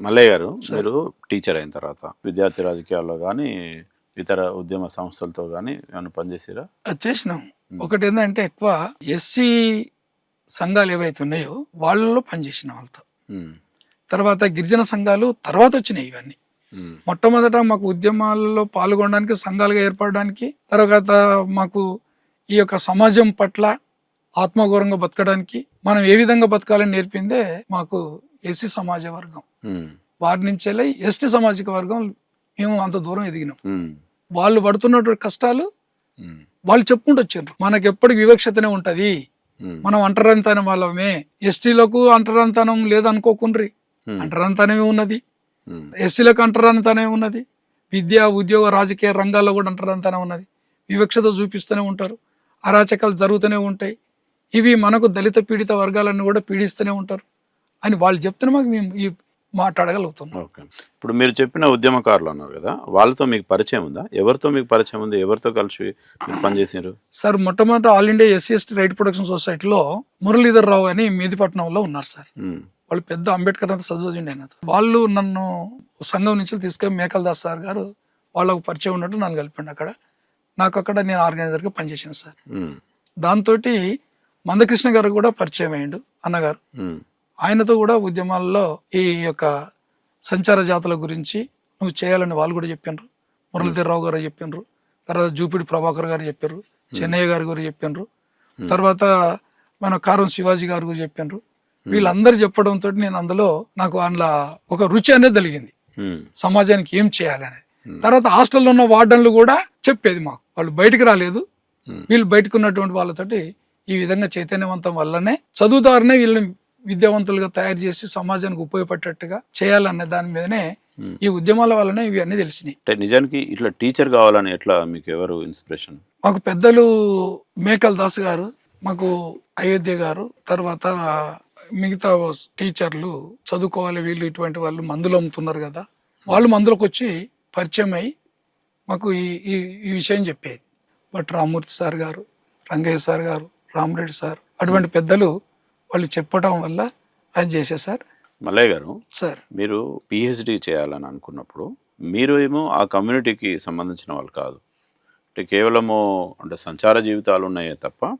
మల్లయ్య గారు, సార్ మీరు టీచర్ అయిన తర్వాత విద్యార్థి రాజకీయాల్లో కానీ ఇతర ఉద్యమ సంస్థలతో కానీ ఏమైనా పనిచేసారా? అది చేసినాం. ఒకటి ఏంటంటే ఎక్కువ ఎస్సీ సంఘాలు ఏవైతే ఉన్నాయో వాళ్ళలో పనిచేసిన వాళ్ళతో. తర్వాత గిరిజన సంఘాలు తర్వాత వచ్చినాయి ఇవన్నీ. మొట్టమొదట మాకు ఉద్యమాలలో పాల్గొనడానికి, సంఘాలుగా ఏర్పడడానికి, తర్వాత మాకు ఈ యొక్క సమాజం పట్ల ఆత్మగౌరవంగా బతకడానికి మనం ఏ విధంగా బతకాలని నేర్పిందే మాకు ఎస్సీ సమాజ వర్గం. వారి నుంచే ఎస్టీ సామాజిక వర్గం మేము అంత దూరం ఎదిగినాం. వాళ్ళు పడుతున్నటువంటి కష్టాలు వాళ్ళు చెప్పుకుంటూ వచ్చారు. మనకి ఎప్పటికి వివక్షతనే ఉంటది, మనం అంటరంతనం వాళ్ళమే. ఎస్టీలకు అంటరంతనం లేదనుకోకుండ్రి, అంటరంతనమే ఉన్నది. ఎస్సీలకు అంటరంతనమే ఉన్నది. విద్య, ఉద్యోగ, రాజకీయ రంగాల్లో కూడా అంటరంతనం ఉన్నది. వివక్షత చూపిస్తూనే ఉంటారు, అరాచకాలు జరుగుతూనే ఉంటాయి. ఇవి మనకు దళిత పీడిత వర్గాలను కూడా పీడిస్తూనే ఉంటారు అని వాళ్ళు చెప్తున్నా మాకు మేము ఈ మాట్లాడగలుగుతున్నాం. ఓకే. ఇప్పుడు మీరు చెప్పిన ఉద్యమకారులు అన్నారు కదా, వాళ్ళతో మీకు పరిచయం ఉందా? ఎవరితో మీకు పరిచయం ఉంది? ఎవరితో కలిసి మీరు పనిచేసారు? సార్ మొట్టమొదటి all India SC ST right protection సొసైటీలో మురళీధర్ రావు అని మెహదీపట్నంలో ఉన్నారు సార్. వాళ్ళు పెద్ద అంబేద్కర్ అంతా చదువుతుండే ఆయన. వాళ్ళు నన్ను సంఘం నుంచి తీసుకొని మేకల్ దాస్ సార్ గారు వాళ్ళకు పరిచయం ఉన్నట్టు నన్ను కలిపండి అక్కడ. నాకు అక్కడ నేను ఆర్గనైజర్గా పనిచేసాను సార్. దాంతో మందకృష్ణ గారు కూడా పరిచయం అయ్యిండు అన్నగారు. ఆయనతో కూడా ఉద్యమాల్లో ఈ యొక్క సంచార జాతుల గురించి నువ్వు చేయాలని వాళ్ళు కూడా చెప్పినారు. మురళీధర్ రావు గారు చెప్పినారు, తర్వాత జూపిడి ప్రభాకర్ గారు చెప్పారు, చెన్నయ్య గారు కూడా చెప్పినారు, తర్వాత మన కారం శివాజీ గారు కూడా చెప్పినారు. వీళ్ళందరూ చెప్పడంతో నేను అందులో నాకు అందులో ఒక రుచి అనేది కలిగింది, సమాజానికి ఏం చేయాలి అనేది. తర్వాత హాస్టల్లో ఉన్న వార్డన్లు కూడా చెప్పేది మాకు, వాళ్ళు బయటకు రాలేదు, వీళ్ళు బయటకు ఉన్నటువంటి వాళ్ళతోటి ఈ విధంగా చైతన్యవంతం వల్లనే చదువుదారునే వీళ్ళని విద్యావంతులుగా తయారు చేసి సమాజానికి ఉపయోగపడేట్టుగా చేయాలనే దాని మీదనే ఈ ఉద్యమాల వల్లనే ఇవి అన్ని తెలిసినాయి. నిజానికి ఇట్లా టీచర్ కావాలని ఎట్లా మీకు ఎవరు ఇన్స్పిరేషన్? మాకు పెద్దలు మేకల్ దాస్ గారు, మాకు అయోధ్య గారు, తర్వాత మిగతా టీచర్లు చదువుకోవాలి వీళ్ళు ఇటువంటి వాళ్ళు మందులు అమ్ముతున్నారు కదా, వాళ్ళు మందులకు వచ్చి పరిచయం అయ్యి మాకు ఈ విషయం చెప్పేది. బట్ రామ్మూర్తి సార్ గారు, రంగయ్య సార్ గారు, రామరెడ్డి సార్, అటువంటి పెద్దలు వాళ్ళు చెప్పడం వల్ల అది చేశారు సార్. మల్లయ్య గారు సార్, మీరు పిహెచ్డి చేయాలని అనుకున్నప్పుడు మీరు ఏమో ఆ కమ్యూనిటీకి సంబంధించిన వాళ్ళు కాదు, అంటే కేవలము అంటే సంచార జీవితాలు ఉన్నాయే తప్ప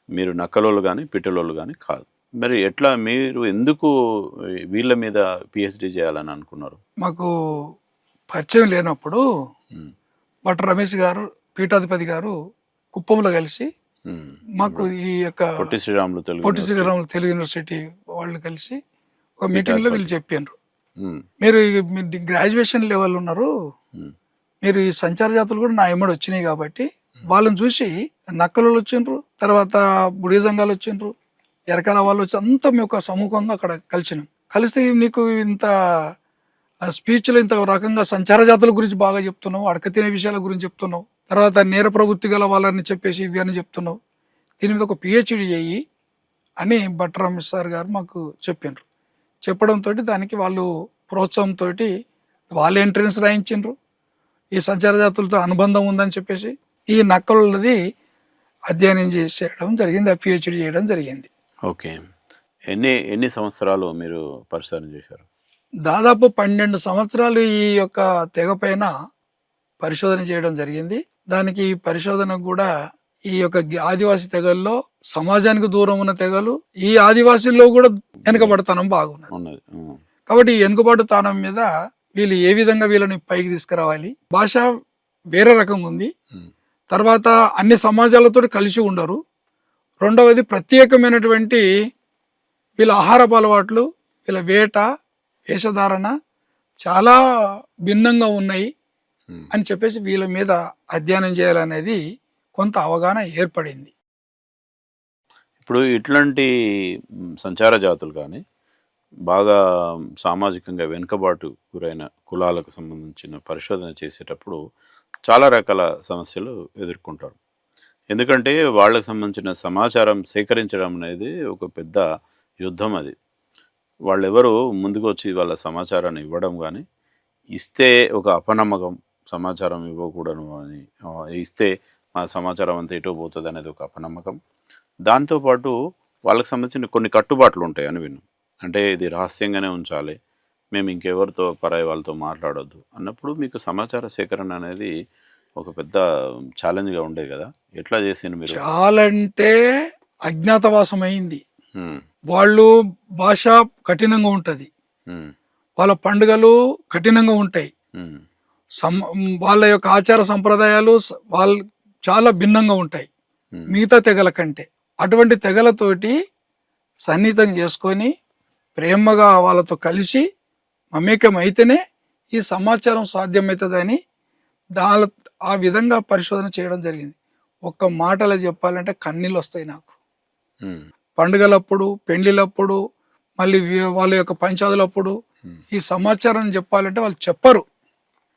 మీరు నక్కలోళ్ళు కానీ పిట్టలోళ్ళు కానీ కాదు. మరి ఎట్లా మీరు ఎందుకు వీళ్ళ మీద పిహెచ్డి చేయాలని అనుకున్నారు? మాకు పరిచయం లేనప్పుడు భట్ రమేష్ గారు, పీఠాధిపతి గారు కుప్పంలో కలిసి మాకు ఈ యొక్క పొట్టి శ్రీరాములు తెలుగు యూనివర్సిటీ వాళ్ళు కలిసి ఒక మీటింగ్ లో వీళ్ళు చెప్పారు, మీరు గ్రాడ్యుయేషన్ లెవెల్ ఉన్నారు, మీరు ఈ సంచార జాతులు కూడా నా ఎమ్మడి వచ్చినాయి కాబట్టి వాళ్ళని చూసి నక్కలు వచ్చిండ్రు, తర్వాత బుడియ సంఘాలు వచ్చిండ్రు, ఎరకాల వాళ్ళు వచ్చి అంతా మేము ఒక సమూహంగా అక్కడ కలిసినాం. కలిస్తే నీకు ఇంత స్పీచ్లో ఇంత రకంగా సంచార జాతుల గురించి బాగా చెప్తున్నావు, అడక తినే విషయాల గురించి చెప్తున్నావు, తర్వాత నేర ప్రవృత్తి గల వాళ్ళని చెప్పేసి ఇవి అని చెప్తున్నావు, దీని మీద ఒక పిహెచ్డి చెయ్యి అని భట్ రమేష్ సార్ గారు మాకు చెప్పినారు. చెప్పడంతో దానికి వాళ్ళు ప్రోత్సాహంతో వాళ్ళు ఎంట్రన్స్ రాయించిండ్రు. ఈ సంచార జాతులతో అనుబంధం ఉందని చెప్పేసి ఈ నక్కలది అధ్యయనం చేయడం జరిగింది, ఆ పిహెచ్డి చేయడం జరిగింది. ఓకే. ఎన్ని సంవత్సరాలు మీరు పరిశోధన చేశారు? దాదాపు 12 సంవత్సరాలు ఈ యొక్క తెగ పైన పరిశోధన చేయడం జరిగింది. దానికి ఈ పరిశోధనకు కూడా ఈ యొక్క ఆదివాసీ తెగల్లో సమాజానికి దూరం ఉన్న తెగలు, ఈ ఆదివాసీల్లో కూడా వెనుకబడతానం బాగున్నది. కాబట్టి ఈ వెనుకబడుతానం మీద వీళ్ళు ఏ విధంగా వీళ్ళని పైకి తీసుకురావాలి, భాష వేరే రకంగా ఉంది, తర్వాత అన్ని సమాజాలతో కలిసి ఉండరు, రెండవది ప్రత్యేకమైనటువంటి వీళ్ళ ఆహారపు అలవాట్లు, వీళ్ళ వేట, వేషధారణ చాలా భిన్నంగా ఉన్నాయి అని చెప్పేసి వీళ్ళ మీద అధ్యయనం చేయాలనేది కొంత అవగాహన ఏర్పడింది. ఇప్పుడు ఇట్లాంటి సంచార జాతులు కానీ బాగా సామాజికంగా వెనుకబాటు గురైన కులాలకు సంబంధించిన పరిశోధన చేసేటప్పుడు చాలా రకాల సమస్యలు ఎదుర్కొంటారు. ఎందుకంటే వాళ్ళకు సంబంధించిన సమాచారం సేకరించడం అనేది ఒక పెద్ద యుద్ధం. అది వాళ్ళెవరు ముందుకు వచ్చి వాళ్ళ సమాచారాన్ని ఇవ్వడం కానీ, ఇస్తే ఒక అపనమ్మకం, సమాచారం ఇవ్వకూడదు అని, ఇస్తే మా సమాచారం అంతా ఎటో పోతుంది అనేది ఒక అపనమ్మకం. దాంతోపాటు వాళ్ళకి సంబంధించిన కొన్ని కట్టుబాట్లు ఉంటాయి అని విన్నాం. అంటే ఇది రహస్యంగానే ఉంచాలి, మేము ఇంకెవరితో పరాయి వాళ్ళతో మాట్లాడొద్దు అన్నప్పుడు మీకు సమాచార సేకరణ అనేది ఒక పెద్ద ఛాలెంజ్గా ఉండేది కదా, ఎట్లా చేసిండు మీరు? చాలా అంటే అజ్ఞాతవాసం అయింది. ఉమ్, వాళ్ళు భాష కఠినంగా ఉంటుంది, ఉమ్, వాళ్ళ పండుగలు కఠినంగా ఉంటాయి, ఉమ్, వాళ్ళ యొక్క ఆచార సంప్రదాయాలు వాళ్ళు చాలా భిన్నంగా ఉంటాయి మిగతా తెగల కంటే. అటువంటి తెగలతోటి సన్నిహితం చేసుకొని ప్రేమగా వాళ్ళతో కలిసి మమేకం అయితేనే ఈ సమాచారం సాధ్యమవుతుందని ఆ విధంగా పరిశోధన చేయడం జరిగింది. ఒక్క మాటలో చెప్పాలంటే కన్నీళ్ళు వస్తాయి నాకు. ఉమ్, పండుగలప్పుడు, పెళ్లిళ్ళప్పుడు, మళ్ళీ వాళ్ళ యొక్క పంచాదులప్పుడు ఈ సమాచారం చెప్పాలంటే వాళ్ళు చెప్పరు,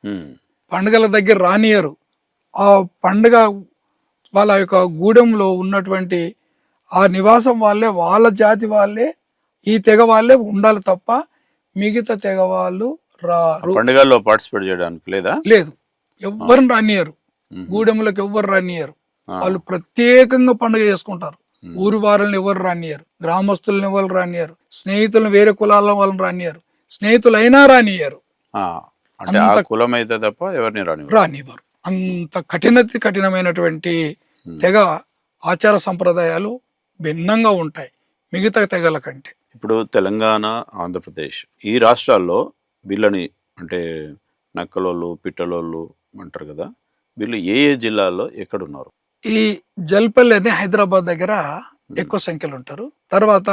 ఉమ్, పండుగల దగ్గర రానియరు. ఆ పండుగ వాళ్ళ యొక్క గూడెంలో ఉన్నటువంటి ఆ నివాసం వాళ్ళే, వాళ్ళ జాతి వాళ్ళే, ఈ తెగ వాళ్ళే ఉండాలి తప్ప మిగతా తెగ వాళ్ళు రారు. పండుగల్లో పార్టిసిపేట్ చేయడానికి లేదా? లేదు, ఎవ్వరిని రానియరు, గూడెంలోకి ఎవ్వరు రానియరు. వాళ్ళు ప్రత్యేకంగా పండుగ చేసుకుంటారు. ఊరి వారిని ఎవరు రానియరు, గ్రామస్తులను ఎవరు రానియరు, స్నేహితులను వేరే కులాల వాళ్ళని రానియరు, స్నేహితులైనా రానియరు. అంటే ఆ కులం అయితే తప్ప ఎవరిని రానివ్వరు. అంత కఠినమైనటువంటి తెగ ఆచార సంప్రదాయాలు భిన్నంగా ఉంటాయి మిగతా తెగల కంటే. ఇప్పుడు తెలంగాణ, ఆంధ్రప్రదేశ్ ఈ రాష్ట్రాల్లో వీళ్ళని అంటే నక్కలోళ్ళు, పిట్టలోళ్ళు అంటారు కదా, వీళ్ళు ఏ ఏ జిల్లాల్లో ఎక్కడున్నారు? ఈ జల్పల్లి అని హైదరాబాద్ దగ్గర ఎక్కువ సంఖ్యలో ఉంటారు. తర్వాత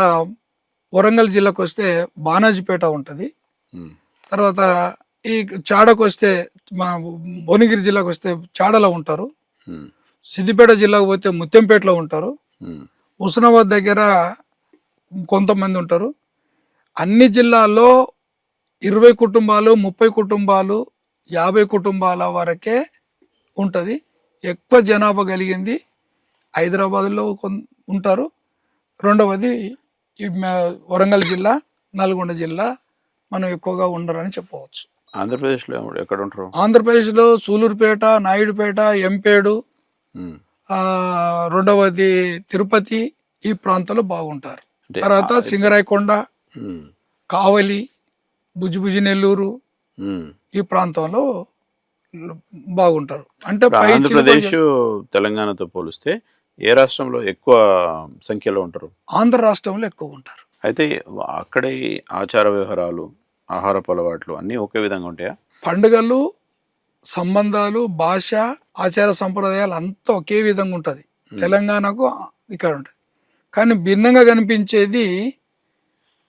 వరంగల్ జిల్లాకు వస్తే బానాజీపేట ఉంటుంది. తర్వాత ఈ చాడకు వస్తే మా భువనగిరి జిల్లాకు వస్తే చాడలో ఉంటారు. సిద్దిపేట జిల్లాకు పోతే ముత్యంపేటలో ఉంటారు. హుస్నాబాద్ దగ్గర కొంతమంది ఉంటారు. అన్ని జిల్లాల్లో 20 కుటుంబాలు, 30 కుటుంబాలు, 50 కుటుంబాల వరకే ఉంటుంది. ఎక్కువ జనాభా కలిగింది హైదరాబాద్లో ఉంటారు. రెండవది వరంగల్ జిల్లా, నల్గొండ జిల్లా మనం ఎక్కువగా ఉండరని చెప్పవచ్చు. ఆంధ్రప్రదేశ్లో ఎక్కడ ఉంటారు? ఆంధ్రప్రదేశ్లో సూలూరుపేట, నాయుడుపేట, ఎంపేడు, రెండవది తిరుపతి, ఈ ప్రాంతాల్లో బాగుంటారు. తర్వాత సింగరాయకొండ, కావలి, బుజ్జిబుజ్జి నెల్లూరు, ఈ ప్రాంతంలో బాగుంటారు. అంటే ఆంధ్రప్రదేశ్ తెలంగాణతో పోలిస్తే ఏ రాష్ట్రంలో ఎక్కువ సంఖ్యలో ఉంటారు? ఆంధ్ర రాష్ట్రంలో ఎక్కువ ఉంటారు. అయితే అక్కడే ఆచార వ్యవహారాలు, ఆహారపు అలవాట్లు అన్నీ ఒకే విధంగా ఉంటాయా? పండుగలు, సంబంధాలు, భాష, ఆచార సంప్రదాయాలు అంతా ఒకే విధంగా ఉంటుంది. తెలంగాణకు ఇక్కడ ఉంటుంది. కానీ భిన్నంగా కనిపించేది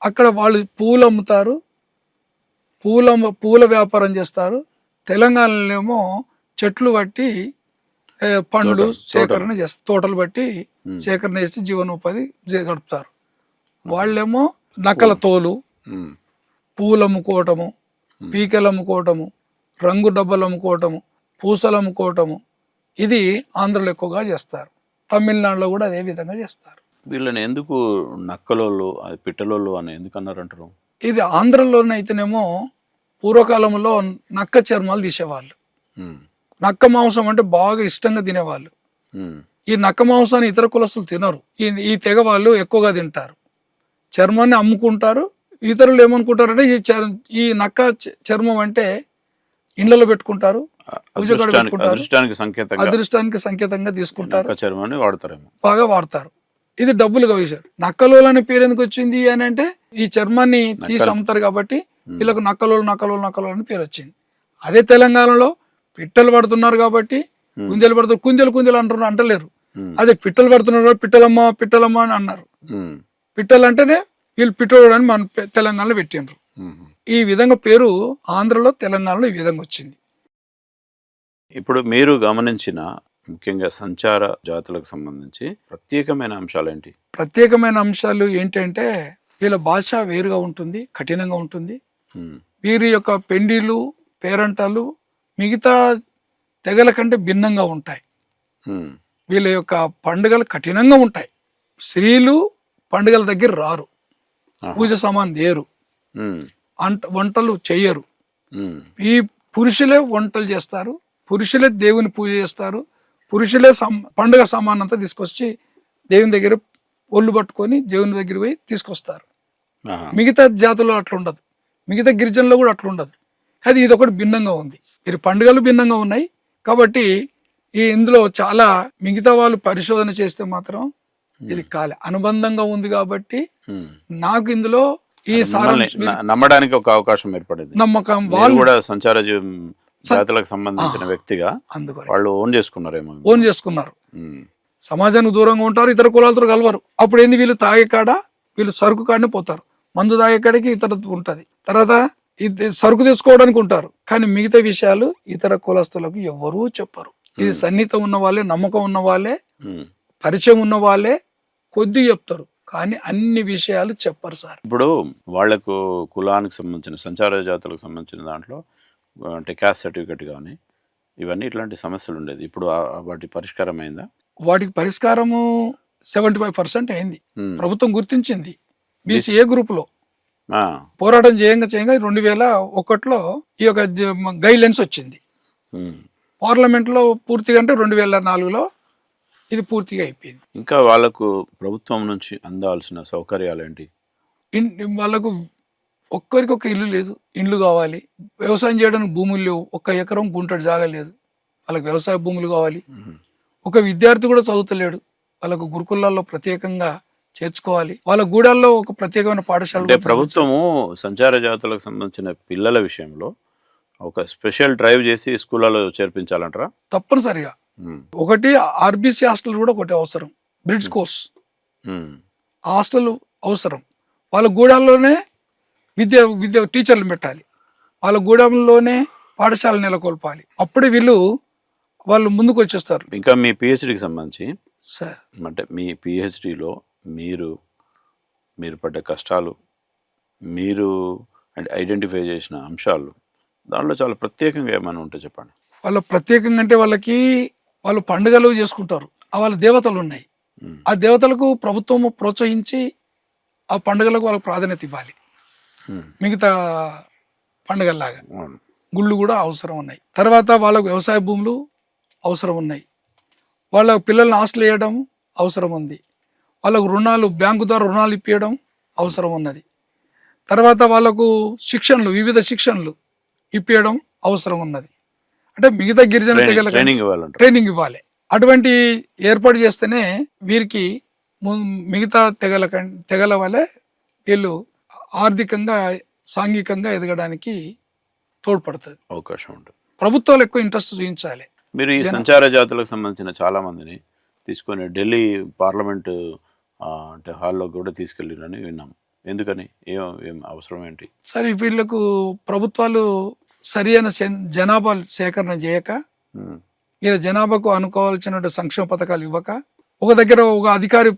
అక్కడ వాళ్ళు పూలు అమ్ముతారు, పూల వ్యాపారం చేస్తారు. తెలంగాణలో ఏమో చెట్లు బట్టి పండ్లు సేకరణ చేస్తారు, తోటలు బట్టి సేకరణ చేసి జీవనోపాధి గడుపుతారు. వాళ్ళేమో నక్కల తోలు, పూలు అమ్ముకోవటము, పీకెలు అమ్ముకోవటము, రంగు డబ్బలు అమ్ముకోవటము, పూసలు అమ్ముకోవటము, ఇది ఆంధ్రలో ఎక్కువగా చేస్తారు. తమిళనాడులో కూడా అదే విధంగా చేస్తారు. వీళ్ళని ఎందుకు నక్కలోళ్ళు, పిట్టలోళ్ళు అని ఎందుకు అన్నారంటారు? ఇది ఆంధ్రలోనైతేనేమో పూర్వకాలంలో నక్క చర్మాలు తీసేవాళ్ళు. నక్క మాంసం అంటే బాగా ఇష్టంగా తినేవాళ్ళు. ఈ నక్క మాంసాన్ని ఇతర కులస్తులు తినరు. ఈ తెగ వాళ్ళు ఎక్కువగా తింటారు. చర్మాన్ని అమ్ముకుంటారు. ఇతరులు ఏమనుకుంటారంటే ఈ నక్క చర్మం అంటే ఇండ్లలో పెట్టుకుంటారు, పూజగడ పెట్టుకుంటారు, అదృష్టానికి సంకేతంగా తీసుకుంటారు, చర్మాన్ని వాడతారేమో, బాగా వాడతారు. ఇది డబ్బులుగా వేశారు. నక్కలోలు అనే పేరు ఎందుకు వచ్చింది అని అంటే ఈ చర్మాన్ని తీసి అమ్ముతారు కాబట్టి వీళ్ళకు నక్కలోలు అని పేరు వచ్చింది. అదే తెలంగాణలో పిట్టలు పడుతున్నారు కాబట్టి కుందేలు పడుతున్నారు, కుందేలు అంటలేరు. అదే పిట్టలు పడుతున్నారు, పిట్టలమ్మ అని అన్నారు. పిట్టలు అంటేనే వీళ్ళు పిట్టోడు అని మన తెలంగాణలో పెట్టిండ్రు. ఈ విధంగా పేరు ఆంధ్రలో, తెలంగాణలో ఈ విధంగా వచ్చింది. ఇప్పుడు మీరు గమనించిన ముఖ్యంగా సంచార జాతులకు సంబంధించి ప్రత్యేకమైన అంశాలు ఏంటి? ప్రత్యేకమైన అంశాలు ఏంటంటే వీళ్ళ భాష వేరుగా ఉంటుంది, కఠినంగా ఉంటుంది. వీరి యొక్క పెండిలు, పేరంటాలు మిగతా తెగల కంటే భిన్నంగా ఉంటాయి. వీళ్ళ యొక్క పండుగలు కఠినంగా ఉంటాయి. స్త్రీలు పండుగల దగ్గర రారు, పూజ సామాన్ దేరు, వంటలు చెయ్యరు. ఈ పురుషులే వంటలు చేస్తారు, పురుషులే దేవుని పూజ చేస్తారు, పురుషులే పండుగ సామాన్ అంతా తీసుకొచ్చి దేవుని దగ్గర ఒళ్ళు పట్టుకొని దేవుని దగ్గర పోయి తీసుకొస్తారు. మిగతా జాతులు అట్లా ఉండదు. మిగతా గిరిజనులు కూడా అట్లా ఉండదు. అది ఇది ఒకటి భిన్నంగా ఉంది. మీరు పండుగలు భిన్నంగా ఉన్నాయి కాబట్టి ఇందులో చాలా మిగతా వాళ్ళు పరిశోధన చేస్తే మాత్రం ఇది కాలే అనుబంధంగా ఉంది కాబట్టి నాకు ఇందులో ఈ నమ్మడానికి ఒక అవకాశం ఏర్పడింది. నమ్మకం వాళ్ళు కూడా సంచార జాతులకు సంబంధించిన వ్యక్తిగా వాళ్ళు ఓన్ చేసుకున్నారు. సమాజానికి దూరంగా ఉంటారు, ఇతర కులాలతో కలవరు. అప్పుడు ఏంది, వీళ్ళు తాగే కాడ వీళ్ళు సరుకు కాడనే పోతారు, మందు తాగే కాడికి ఇతర ఉంటది, తర్వాత సరుకు తెచ్చుకోవడానికి ఉంటారు. కానీ మిగతా విషయాలు ఇతర కులస్తులకు ఎవరూ చెప్పరు. ఇది సన్నిహితం ఉన్న వాళ్ళే, నమ్మకం ఉన్న వాళ్ళే, పరిచయం ఉన్న వాళ్ళే కొద్ది చెప్తారు, కానీ అన్ని విషయాలు చెప్పరు సార్. ఇప్పుడు వాళ్లకు కులానికి సంబంధించిన సంచార జాతులకు సంబంధించిన దాంట్లో అంటే క్యాస్ట్ సర్టిఫికెట్ కానీ ఇవన్నీ ఇట్లాంటి సమస్యలు ఉండేది. ఇప్పుడు వాటి పరిష్కారం అయిందా? వాటికి పరిష్కారము 75% అయింది. ప్రభుత్వం గుర్తించింది. బీసీఏ గ్రూప్ లో పోరాటం చేయంగా 2001లో ఈ యొక్క గైడ్ లైన్స్ వచ్చింది. పార్లమెంట్ లో పూర్తిగా అంటే 2004లో ఇది పూర్తిగా అయిపోయింది. ఇంకా వాళ్ళకు ప్రభుత్వం నుంచి అందాల్సిన సౌకర్యాలు ఏంటి? వాళ్ళకు ఒక్కరికి ఒక ఇల్లు లేదు, ఇండ్లు కావాలి. వ్యవసాయం చేయడానికి భూములు లేవు, 1 ఎకరం గుంటడి జాగా లేదు, వాళ్ళకి వ్యవసాయ భూములు కావాలి. ఒక విద్యార్థి కూడా చదువుతలేడు, వాళ్ళకు గురుకులాల్లో ప్రత్యేకంగా చేర్చుకోవాలి. వాళ్ళ గూడాల్లో ఒక ప్రత్యేకమైన పాఠశాల. అంటే ప్రభుత్వము సంచార జాతులకు సంబంధించిన పిల్లల విషయంలో ఒక స్పెషల్ డ్రైవ్ చేసి స్కూళ్ళలో చేర్పించాలంటారా? తప్పనిసరిగా. ఒకటి ఆర్బీసీ హాస్టల్ కూడా ఒకటి అవసరం, బ్రిడ్జ్ కోర్స్ హాస్టల్ అవసరం. వాళ్ళ గూడాల్లోనే విద్య టీచర్లు పెట్టాలి, వాళ్ళ గూడెంలోనే పాఠశాల నెలకొల్పాలి. అప్పుడే వాళ్ళు ముందుకు వచ్చేస్తారు. ఇంకా మీ పిహెచ్డికి సంబంధించి సార్, అంటే మీ పిహెచ్డిలో మీరు పడ్డ కష్టాలు, మీరు అంటే ఐడెంటిఫై చేసిన అంశాలు, దానిలో చాలా ప్రత్యేకంగా ఏమైనా ఉంటే చెప్పండి. వాళ్ళ ప్రత్యేకంగా అంటే వాళ్ళు పండుగలు చేసుకుంటారు, వాళ్ళ దేవతలు ఉన్నాయి. ఆ దేవతలకు ప్రభుత్వం ప్రోత్సహించి ఆ పండుగలకు వాళ్ళకి ప్రాధాన్యత ఇవ్వాలి. మిగతా పండుగల్లాగా గుళ్ళు కూడా అవసరం ఉన్నాయి. తర్వాత వాళ్ళకు వ్యవసాయ భూములు అవసరం ఉన్నాయి, వాళ్ళ పిల్లల్ని హాస్టల్ వేయడం అవసరం ఉంది, వాళ్ళకు రుణాలు బ్యాంకు ద్వారా రుణాలు ఇప్పించడం అవసరం ఉన్నది. తర్వాత వాళ్ళకు వివిధ శిక్షణలు ఇప్పించడం అవసరం ఉన్నది. అంటే మిగతా గిరిజన తెగలకు ట్రైనింగ్ ఇవ్వాలి. అటువంటి ఏర్పాటు చేస్తేనే వీరికి మిగతా తెగల వల్లే వీళ్ళు ఆర్థికంగా సాంఘికంగా ఎదగడానికి తోడ్పడుతుంది, అవకాశం ఉంటుంది. ప్రభుత్వాలు ఎక్కువ ఇంట్రెస్ట్ చూపించాలి. మీరు ఈ సంచార జాతులకు సంబంధించిన చాలా మందిని తీసుకొని ఢిల్లీ పార్లమెంటు అంటే హాల్లో కూడా తీసుకెళ్ళిరని విన్నాం. ఎందుకని? ఏం అవసరం ఏంటి? సరే, వీళ్ళకు ప్రభుత్వాలు సరి అయిన జనాభా సేకరణ చేయక, వీళ్ళ జనాభాకు అనుకోవాల్సిన సంక్షేమ పథకాలు ఇవ్వక, ఒక దగ్గర ఒక అధికారి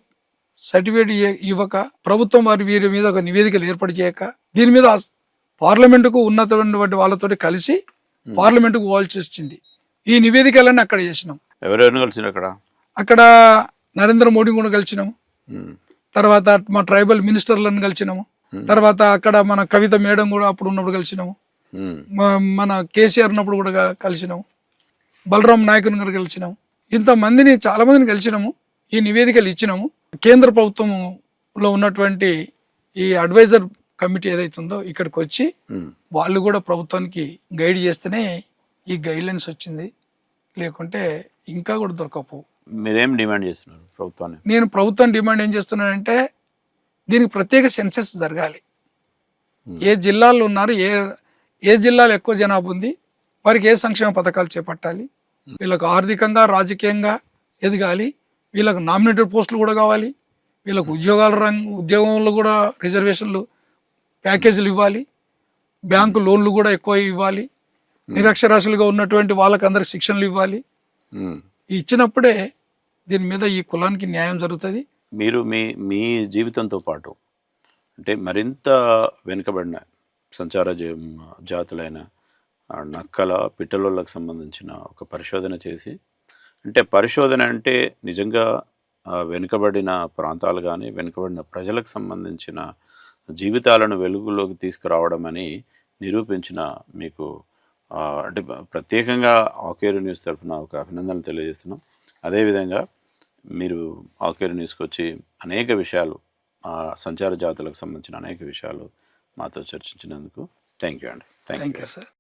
సర్టిఫికేట్ ఇవ్వక, ప్రభుత్వం వీరి మీద ఒక నివేదికలు ఏర్పాటు చేయక, దీని మీద పార్లమెంటుకు ఉన్నటువంటి వాళ్ళతో కలిసి పార్లమెంటుకు పోవాల్సి వచ్చింది. ఈ నివేదికలన్నీ అక్కడ చేసినాం. ఎవరెవరిని కలిసినారు? అక్కడ నరేంద్ర మోడీ కూడా కలిసినాము, తర్వాత మా ట్రైబల్ మినిస్టర్లను కలిసినాము, తర్వాత అక్కడ మన కవిత మేడం కూడా అప్పుడు ఉన్నప్పుడు కలిసినాము, మన కేసీఆర్ ఉన్నప్పుడు కూడా కలిసినాము, బలరాం నాయకుని గారు కలిసినాము. ఇంతమందిని చాలా మందిని కలిసినాము, ఈ నివేదికలు ఇచ్చినాము. కేంద్ర ప్రభుత్వంలో ఉన్నటువంటి ఈ అడ్వైజర్ కమిటీ ఏదైతుందో ఇక్కడికి వచ్చి వాళ్ళు కూడా ప్రభుత్వానికి గైడ్ చేస్తేనే ఈ గైడ్ లైన్స్ వచ్చింది, లేకుంటే ఇంకా కూడా దొరకవు. మీరేం డిమాండ్ చేస్తున్నారు ప్రభుత్వాన్ని? నేను ప్రభుత్వం డిమాండ్ ఏం చేస్తున్నానంటే, దీనికి ప్రత్యేక సెన్సెస్ జరగాలి. ఏ జిల్లాల్లో ఉన్నారు, ఏ జిల్లాలో ఎక్కువ జనాభా ఉంది, వారికి ఏ సంక్షేమ పథకాలు చేపట్టాలి, వీళ్ళకు ఆర్థికంగా రాజకీయంగా ఎదగాలి, వీళ్ళకు నామినేటెడ్ పోస్టులు కూడా కావాలి, వీళ్ళకు ఉద్యోగంలో కూడా రిజర్వేషన్లు ప్యాకేజీలు ఇవ్వాలి, బ్యాంకు లోన్లు కూడా ఎక్కువ ఇవ్వాలి, నిరక్షరాస్యులుగా ఉన్నటువంటి వాళ్ళకి అందరికి శిక్షణలు ఇవ్వాలి. ఇచ్చినప్పుడే దీని మీద ఈ కులానికి న్యాయం జరుగుతుంది. మీరు మీ జీవితంతో పాటు అంటే మరింత వెనుకబడిన సంచార జాతులైన నక్కల పిట్టలోళ్ళకు సంబంధించిన ఒక పరిశోధన చేసి, అంటే పరిశోధన అంటే నిజంగా వెనుకబడిన ప్రాంతాలు కానీ వెనుకబడిన ప్రజలకు సంబంధించిన జీవితాలను వెలుగులోకి తీసుకురావడం అని నిరూపించిన మీకు అంటే ప్రత్యేకంగా ఆకేరు న్యూస్ తరఫున ఒక అభినందనలు తెలియజేస్తున్నాం. అదేవిధంగా మీరు ఆకేరు న్యూస్కి వచ్చి అనేక విషయాలు సంచార జాతులకు సంబంధించిన అనేక విషయాలు మాతో చర్చించినందుకు థ్యాంక్ యూ అండి. Thank you sir.